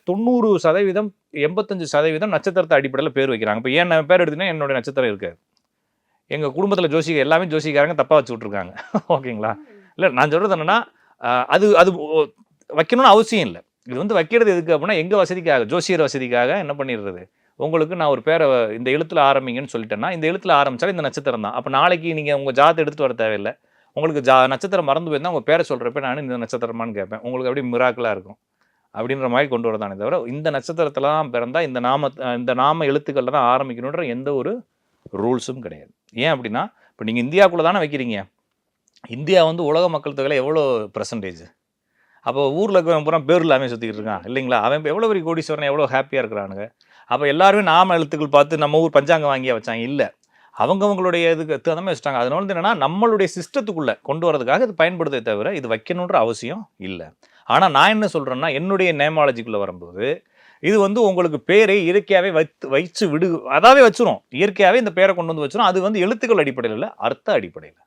90% 85% நட்சத்திரத்தை அடிப்படையில் பேர் வைக்கிறாங்க. இப்போ ஏன் பேர் எடுத்தீங்கன்னா என்னுடைய நட்சத்திரம் இருக்காது. எங்கள் குடும்பத்தில் எல்லாமே ஜோசிக்காரங்க தப்பாக வச்சு விட்ருக்காங்க. ஓகேங்களா? இல்லை நான் சொல்கிறது என்னென்னா அது அது வைக்கணும்னு அவசியம் இல்லை. இது வைக்கிறது எதுக்கு அப்படின்னா எங்கள் வசதிக்காக, ஜோசியர் வசதிக்காக என்ன பண்ணிடுறது, உங்களுக்கு நான் ஒரு பேரை இந்த எழுத்தில் ஆரம்பிங்கன்னு சொல்லிட்டேன்னா இந்த எழுத்தில் ஆரம்பித்தாலும் இந்த நட்சத்திரம் தான். அப்போ நாளைக்கு நீங்கள் உங்கள் ஜாதத்தை எடுத்துகிட்டு வர தேவையில்லை. உங்களுக்கு நட்சத்திரம் மறந்து போயிருந்தால் உங்கள் பேரை சொல்கிறப்ப நான் இந்த நட்சத்திரமானு கேட்பேன். உங்களுக்கு அப்படியே மிராக்கலாக இருக்கும். அப்படின்ற மாதிரி கொண்டு வரதானே தவிர இந்த நட்சத்திரத்தில் தான் பிறந்தால் இந்த நாம எழுத்துக்களில் தான் ஆரம்பிக்கணுன்ற எந்த ஒரு ரூல்ஸும் கிடையாது. ஏன் அப்படின்னா இப்போ நீங்கள் இந்தியாவுக்குள்ளே தானே வைக்கிறீங்க. இந்தியா உலக மக்கள் தொகையில் எவ்வளோ பெர்சன்டேஜ்? அப்போ ஊரில் இருக்கிறவன் பூரா பேர் இல்லாமல் சுற்றிக்கிட்டு இருக்கான் இல்லைங்களா? அவன் எவ்வளோ பெரிய கோடீஸ்வரன், எவ்வளோ ஹாப்பியாக இருக்கிறானுங்க. அப்போ எல்லாருமே நாம எழுத்துக்கள் பார்த்து நம்ம ஊர் பஞ்சாங்கம் வாங்கியா வச்சாங்க? இல்லை, அவங்களுடைய இதுக்கு தகுந்த வச்சுட்டாங்க. அதனால என்னன்னா நம்மளுடைய சிஸ்டத்துக்குள்ளே கொண்டு வரதுக்காக இது பயன்படுத்தே தவிர இது வைக்கணுன்ற அவசியம் இல்லை. ஆனால் நான் என்ன சொல்கிறேன்னா என்னுடைய நேமாலஜிக்குள்ளே வரும்போது இது உங்களுக்கு பேரை இயற்கையாகவே வச்சு அதாவே வச்சிரும். இயற்கையாகவே இந்த பேரை கொண்டு வச்சிரும். அது எழுத்துக்கள் அடிப்படையில் இல்லை, அர்த்த அடிப்படையில்.